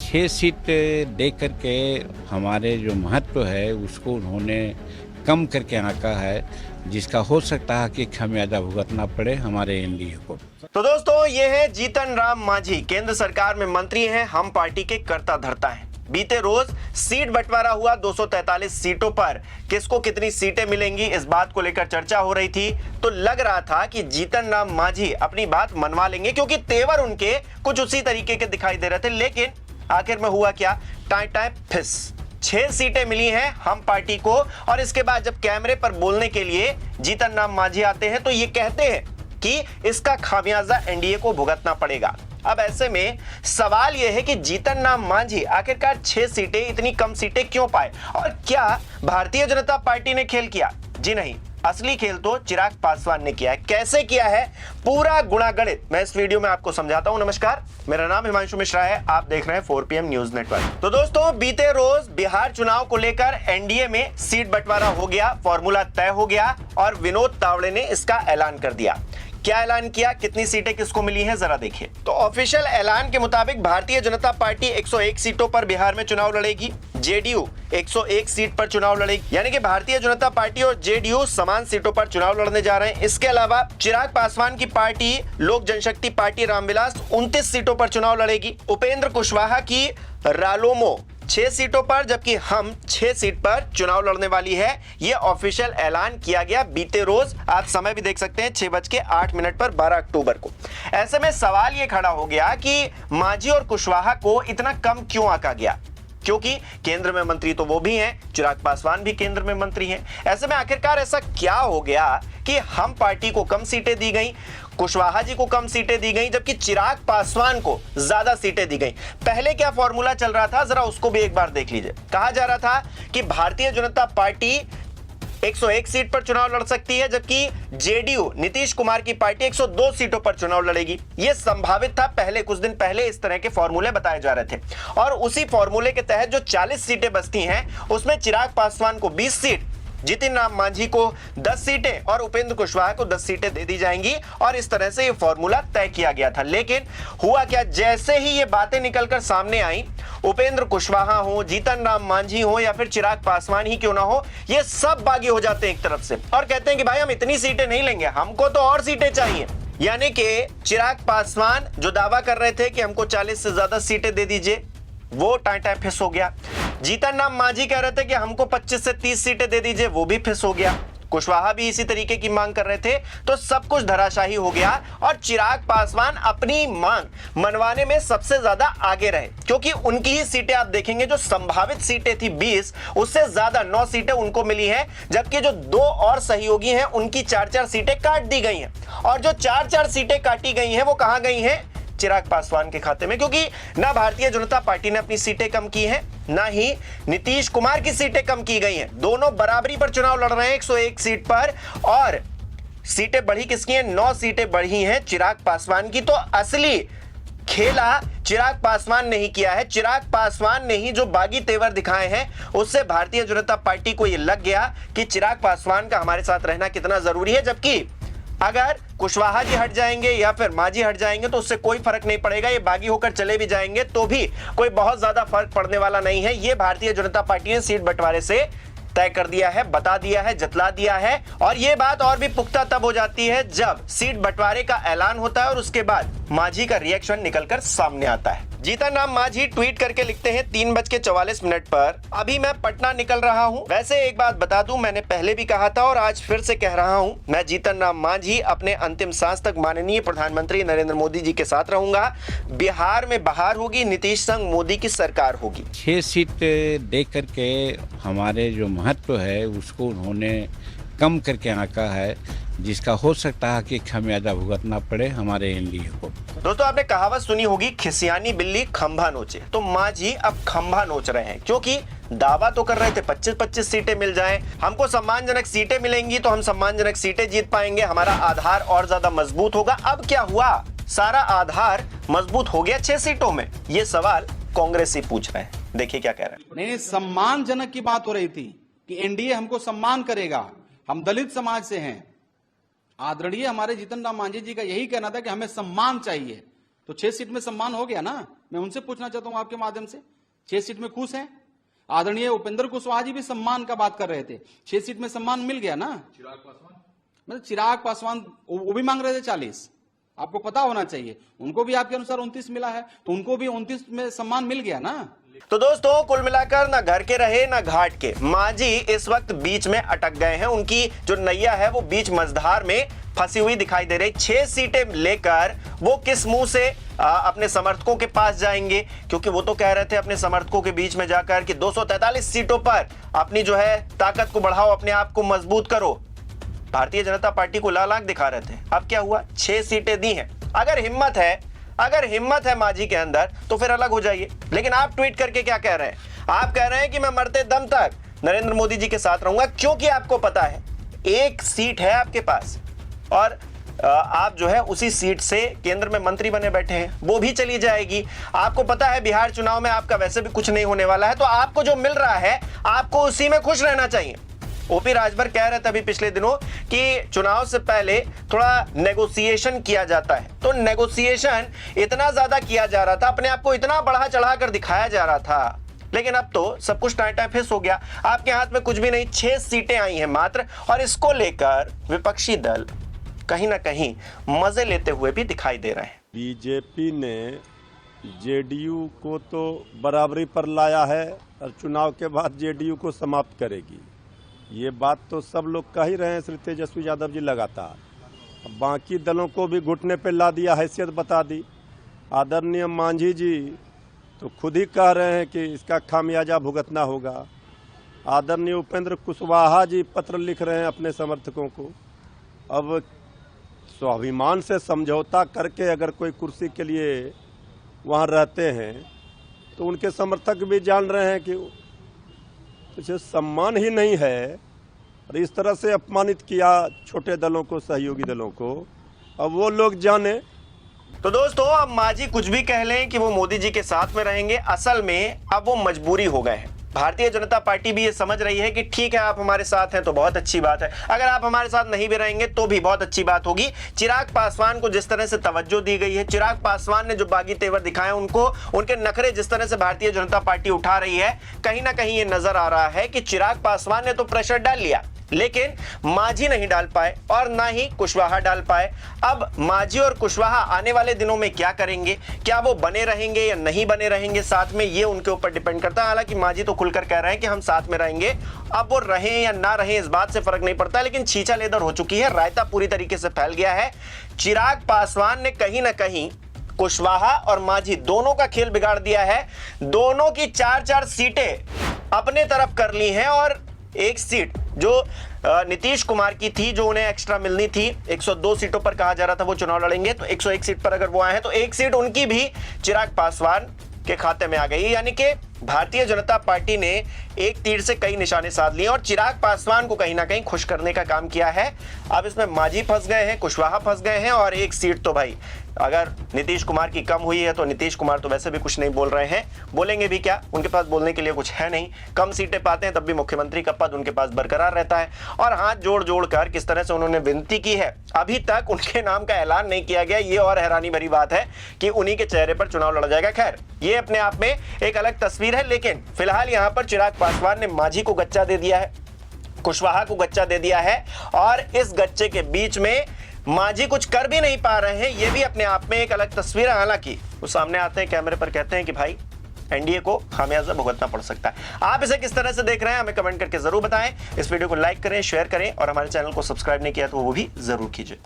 6 seat दे करके हमारे जो महत्व है उसको उन्होंने कम करके आंका है, जिसका हो सकता है कि खामियाजा भुगतना पड़े हमारे एनडीए को। तो दोस्तों, ये है जीतन राम मांझी, केंद्र सरकार में मंत्री हैं, हम पार्टी के कर्ता धर्ता हैं। बीते रोज सीट बंटवारा हुआ 243 सीटों पर किसको कितनी सीटें मिलेंगी, इस बात को लेकर चर्चा हो रही थी। तो लग रहा था कि जीतन राम मांझी अपनी बात मनवा लेंगे, क्योंकि तेवर उनके कुछ उसी तरीके के दिखाई दे रहे थे। लेकिन आखिर में हुआ क्या? टाई टाई फिस 6 सीटें मिली हैं हम पार्टी को। और इसके बाद जब कैमरे पर बोलने के लिए जीतन राम मांझी आते हैं तो ये कहते हैं कि इसका खामियाजा एनडीए को भुगतना पड़ेगा। अब ऐसे में सवाल यह है कि जीतन राम मांझी आखिरकार 6 सीटें, इतनी कम सीटें क्यों पाए? और क्या भारतीय जनता पार्टी ने खेल किया? जी नहीं, असली खेल तो चिराग पासवान ने किया है। कैसे किया है पूरा गुणागणित मैं इस वीडियो में आपको समझाता हूं। नमस्कार, मेरा नाम हिमांशु मिश्रा है, आप देख रहे हैं 4PM न्यूज नेटवर्क। तो दोस्तों, बीते रोज बिहार चुनाव को लेकर एनडीए में सीट बंटवारा हो गया, फॉर्मूला तय हो गया और विनोद तावड़े ने इसका ऐलान कर दिया। क्या ऐलान किया, कितनी सीटें किसको मिली हैं, जरा देखिए। तो ऑफिशियल ऐलान के मुताबिक भारतीय जनता पार्टी 101 सीटों पर बिहार में चुनाव लड़ेगी, जेडीयू 101 सीट पर चुनाव लड़ेगी, यानी कि भारतीय जनता पार्टी और जेडीयू समान सीटों पर चुनाव लड़ने जा रहे हैं। इसके अलावा चिराग पासवान की पार्टी लोक जनशक्ति पार्टी रामविलास 29 सीटों पर चुनाव लड़ेगी, उपेंद्र कुशवाहा की रालोमो 6 सीटों पर, जबकि हम 6 सीट पर चुनाव लड़ने वाली है। यह ऑफिशियल ऐलान किया गया बीते रोज, आप समय भी देख सकते हैं 6:08 पर 12 अक्टूबर को। ऐसे में सवाल यह खड़ा हो गया कि मांझी और कुशवाहा को इतना कम क्यों आंका गया, क्योंकि केंद्र में मंत्री तो वो भी हैं, चिराग पासवान भी केंद्र में मंत्री हैं। ऐसे में आखिरकार ऐसा क्या हो गया कि हम पार्टी को कम सीटें दी गई, कुशवाहा जी को कम सीटें दी गई, जबकि चिराग पासवान को ज्यादा सीटें दी गई? पहले क्या फॉर्मूला चल रहा था, जरा उसको भी एक बार देख लीजिए। कहा जा रहा था कि भारतीय जनता पार्टी 101 सीट पर चुनाव लड़ सकती है, जबकि जेडीयू नीतीश कुमार की पार्टी 102 सीटों पर चुनाव लड़ेगी। यह संभावित था, पहले कुछ दिन पहले इस तरह के फॉर्मूले बताए जा रहे थे। और उसी फॉर्मूले के तहत जो 40 सीटें बचती हैं उसमें चिराग पासवान को 20 सीट, जीतन राम मांझी को 10 सीटें और उपेंद्र कुशवाहा को 10 सीटें दे दी जाएंगी। और इस तरह से यह फॉर्मूला तय किया गया था। लेकिन हुआ क्या, जैसे ही ये बातें निकलकर सामने आई, उपेंद्र कुशवाहा हो, जीतन राम मांझी हो या फिर चिराग पासवान ही क्यों ना हो, ये सब बागी हो जाते हैं एक तरफ से और कहते हैं कि भाई हम इतनी सीटें नहीं लेंगे, हमको तो और सीटें चाहिए। यानी कि चिराग पासवान जो दावा कर रहे थे कि हमको 40 से ज्यादा सीटें दे दीजिए, वो टाई टाई फिस हो गया। जीतन राम मांझी कह रहे थे कि हमको 25 से 30 सीटें दे दीजिए, वो भी फिस हो गया। कुशवाहा भी इसी तरीके की मांग कर रहे थे, तो सब कुछ धराशाही हो गया। और चिराग पासवान अपनी मांग मनवाने में सबसे ज्यादा आगे रहे, क्योंकि उनकी ही सीटें आप देखेंगे, जो संभावित सीटें थी 20, उससे ज्यादा 9 सीटें उनको मिली हैं, जबकि जो 2 और सहयोगी हैं उनकी 4-4 सीटें काट दी गई हैं। और जो 4-4 सीटें काटी गई हैं वो कहां गई हैं? चिराग पासवान के खाते में, क्योंकि ना भारतीय जनता पार्टी ने अपनी सीटें कम की हैं, ना ही नीतीश कुमार की सीटें कम की गई हैं। दोनों बराबरी पर चुनाव लड़ रहे हैं 101 सीट पर। और सीटें बढ़ी किसकी हैं? 9 सीटें बढ़ी हैं चिराग पासवान की। तो असली खेला चिराग पासवान ने ही किया है। चिराग पासवान ने ही जो बागी तेवर दिखाए हैं, उससे भारतीय जनता पार्टी को यह लग गया कि चिराग पासवान का हमारे साथ रहना कितना जरूरी है। जबकि अगर कुशवाहा जी हट जाएंगे या फिर मांझी हट जाएंगे तो उससे कोई फर्क नहीं पड़ेगा, ये बागी होकर चले भी जाएंगे तो भी कोई बहुत ज्यादा फर्क पड़ने वाला नहीं है। ये भारतीय जनता पार्टी ने सीट बंटवारे से तय कर दिया है, बता दिया है, जतला दिया है। और ये बात और भी पुख्ता तब हो जाती है जब सीट बंटवारे का ऐलान होता है और उसके बाद मांझी का रिएक्शन निकलकर सामने आता है। जीतन राम मांझी ट्वीट करके लिखते हैं 3:44 पर, अभी मैं पटना निकल रहा हूं। वैसे एक बात बता दूं, मैंने पहले भी कहा था और आज फिर से कह रहा हूं, मैं जीतन राम मांझी अपने अंतिम सांस तक माननीय प्रधानमंत्री नरेंद्र मोदी जी के साथ रहूंगा। बिहार में बहार होगी, नीतीश संग मोदी की सरकार होगी। 6 सीट दे करके हमारे जो महत्व है उसको उन्होंने कम करके आंका है, जिसका हो सकता है कि खामियाजा भुगतना पड़े हमारे एनडीए को। दोस्तों, आपने कहावत सुनी होगी, खिसियानी बिल्ली खंभा नोचे। तो मांझी अब खंभा नोच रहे हैं, क्योंकि दावा तो कर रहे थे 25-25 सीटें मिल जाएं, हमको सम्मानजनक सीटें मिलेंगी तो हम सम्मानजनक सीटें जीत पाएंगे, हमारा आधार और ज्यादा मजबूत होगा। अब क्या हुआ? सारा आधार मजबूत हो गया 6 सीटों में। ये सवाल कांग्रेस से पूछ रहे हैं, देखिए क्या कह रहे हैं। नहीं, सम्मानजनक की बात हो रही थी कि एनडीए हमको सम्मान करेगा, हम दलित समाज से हैं। आदरणीय हमारे जीतन राम मांझी जी का यही कहना था कि हमें सम्मान चाहिए, तो 6 सीट में सम्मान हो गया ना। मैं उनसे पूछना चाहता हूं आपके माध्यम से, 6 सीट में खुश हैं? आदरणीय उपेंद्र कुशवाहा जी भी सम्मान का बात कर रहे थे, 6 सीट में सम्मान मिल गया ना। चिराग पासवान वो भी मांग रहे थे 40। आपको पता होना चाहिए, उनको भी आपके अनुसार 29 मिला है, तो उनको भी 29 में सम्मान मिल गया ना। तो दोस्तों कुल मिलाकर ना घर के रहे ना घाट के, मांझी इस वक्त बीच में अटक गए हैं। उनकी जो नैया है वो बीच मझधार में फंसी हुई दिखाई दे रही। 6 सीटें लेकर वो किस मुंह से अपने समर्थकों के पास जाएंगे, क्योंकि वो तो कह रहे थे अपने समर्थकों के बीच में जाकर कि 243 सीटों पर अपनी जो है ताकत को बढ़ाओ, अपने आप को मजबूत करो। भारतीय जनता पार्टी को लाल आंख दिखा रहे थे। अब क्या हुआ, 6 सीटें दी हैं। अगर हिम्मत है मांझी के अंदर तो फिर अलग हो जाइए। लेकिन आप ट्वीट करके क्या कह रहे हैं? आप कह रहे हैं कि मैं मरते दम तक नरेंद्र मोदी जी के साथ रहूंगा, क्योंकि आपको पता है 1 सीट है आपके पास और आप जो है उसी सीट से केंद्र में मंत्री बने बैठे हैं, वो भी चली जाएगी। आपको पता है बिहार चुनाव में आपका वैसे भी कुछ नहीं होने वाला है, तो आपको जो मिल रहा है आपको उसी में खुश रहना चाहिए। ओपी राजभर कह रहे थे अभी पिछले दिनों कि चुनाव से पहले थोड़ा नेगोशिएशन किया जाता है, तो नेगोशिएशन इतना ज्यादा किया जा रहा था, अपने आप को इतना बढ़ा चढ़ा कर दिखाया जा रहा था, लेकिन अब तो सब कुछ टाटा फिस हो गया। आपके हाथ में कुछ भी नहीं, 6 सीटें आई हैं मात्र, और इसको लेकर विपक्षी दल कहीं ना कहीं मजे लेते हुए भी दिखाई दे रहे हैं। बीजेपी ने जेडीयू को तो बराबरी पर लाया है और चुनाव के बाद जेडीयू को समाप्त करेगी, ये बात तो सब लोग कह ही रहे हैं, श्री तेजस्वी यादव जी लगातार। बाकी दलों को भी घुटने पे ला दिया, हैसियत बता दी। आदरणीय मांझी जी तो खुद ही कह रहे हैं कि इसका खामियाजा भुगतना होगा। आदरणीय उपेंद्र कुशवाहा जी पत्र लिख रहे हैं अपने समर्थकों को। अब स्वाभिमान से समझौता करके अगर कोई कुर्सी के लिए वहाँ रहते हैं तो उनके समर्थक भी जान रहे हैं कि उसे सम्मान ही नहीं है, और इस तरह से अपमानित किया छोटे दलों को, सहयोगी दलों को। अब वो लोग जाने। तो दोस्तों अब मांझी कुछ भी कह लें कि वो मोदी जी के साथ में रहेंगे, असल में अब वो मजबूरी हो गए हैं। भारतीय जनता पार्टी भी ये समझ रही है कि ठीक है आप हमारे साथ हैं तो बहुत अच्छी बात है, अगर आप हमारे साथ नहीं भी रहेंगे तो भी बहुत अच्छी बात होगी। चिराग पासवान को जिस तरह से तवज्जो दी गई है, चिराग पासवान ने जो बागी तेवर दिखाए उनको, उनके नखरे जिस तरह से भारतीय जनता पार्टी उठा रही है, कहीं ना कहीं ये नजर आ रहा है कि चिराग पासवान ने तो प्रेशर डाल लिया, लेकिन मांझी नहीं डाल पाए और ना ही कुशवाहा डाल पाए। अब मांझी और कुशवाहा आने वाले दिनों में क्या करेंगे, क्या वो बने रहेंगे या नहीं बने रहेंगे साथ में, ये उनके ऊपर डिपेंड करता है। हालांकि मांझी तो खुलकर कह रहे हैं कि हम साथ में रहेंगे, अब वो रहें या ना रहें इस बात से फर्क नहीं पड़ता, लेकिन छींचा लेदर हो चुकी है, रायता पूरी तरीके से फैल गया है। चिराग पासवान ने कहीं ना कहीं कुशवाहा और मांझी दोनों का खेल बिगाड़ दिया है। दोनों की 4-4 सीटें अपने तरफ कर ली हैं, और 1 सीट जो नीतीश कुमार की थी, जो उन्हें एक्स्ट्रा मिलनी थी, 102 सीटों पर कहा जा रहा था वो चुनाव लड़ेंगे, तो 101 सीट पर अगर वो आए हैं तो 1 सीट उनकी भी चिराग पासवान के खाते में आ गई। यानी कि भारतीय जनता पार्टी ने एक तीर से कई निशाने साध लिए और चिराग पासवान को कहीं ना कहीं खुश करने का काम किया है। अब इसमें मांझी फंस गए हैं, कुशवाहा फंस गए हैं, और 1 सीट तो भाई अगर नीतीश कुमार की कम हुई है तो नीतीश कुमार तो वैसे भी कुछ नहीं बोल रहे हैं, बोलेंगे भी क्या, उनके पास बोलने के लिए कुछ है नहीं। कम सीटें पाते हैं तब भी मुख्यमंत्री का पद उनके पास बरकरार रहता है। और हाथ जोड़ जोड़ कर किस तरह से उन्होंने विनती की है, अभी तक उनके नाम का ऐलान नहीं किया गया, ये और हैरानी भरी बात है कि उन्हीं के चेहरे पर चुनाव लड़ा जाएगा। खैर ये अपने आप में एक अलग तस्वीर है, लेकिन फिलहाल यहां पर चिराग पासवान ने मांझी को गच्चा दे दिया है, कुशवाहा को गच्चा दे दिया है, और इस गच्चे के बीच में मांझी कुछ कर भी नहीं पा रहे हैं, ये भी अपने आप में एक अलग तस्वीर है। हालांकि वो सामने आते हैं कैमरे पर, कहते हैं कि भाई एनडीए को खामियाजा भुगतना पड़ सकता है। आप इसे किस तरह से देख रहे हैं हमें कमेंट करके जरूर बताएं। इस वीडियो को लाइक करें, शेयर करें, और हमारे चैनल को सब्सक्राइब नहीं किया तो वो भी जरूर कीजिए।